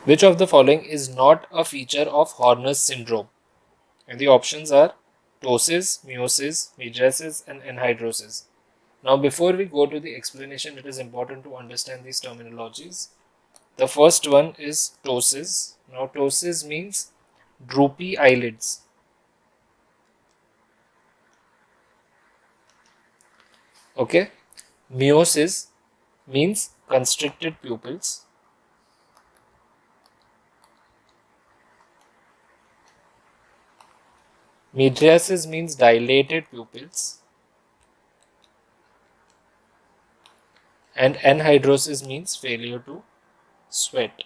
Which of the following is not a feature of Horner's syndrome? And the options are ptosis, meiosis, mydriasis, and anhydrosis. Now, before we go to the explanation, it is important to understand these terminologies. The first one is ptosis. Now, ptosis means droopy eyelids. Okay. Meiosis means constricted pupils. Mydriasis means dilated pupils. And anhydrosis means failure to sweat.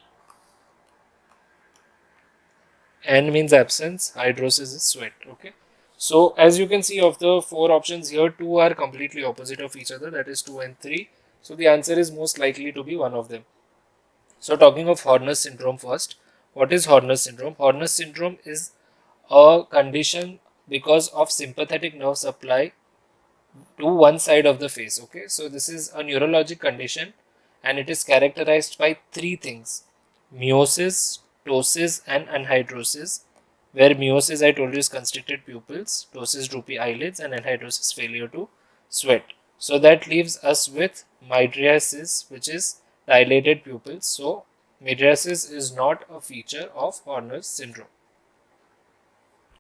N means absence, hydrosis is sweat. Okay. So as you can see, of the four options here, two are completely opposite of each other, that is 2 and 3. So the answer is most likely to be one of them. So talking of Horner's syndrome first, what is Horner's syndrome? Horner's syndrome is a condition because of sympathetic nerve supply to one side of the face. Okay, so this is a neurologic condition and it is characterized by three things: meiosis, ptosis, and anhydrosis. Where meiosis, I told you, is constricted pupils, ptosis, droopy eyelids, and anhydrosis, failure to sweat. So that leaves us with mydriasis, which is dilated pupils. So mydriasis is not a feature of Horner's syndrome.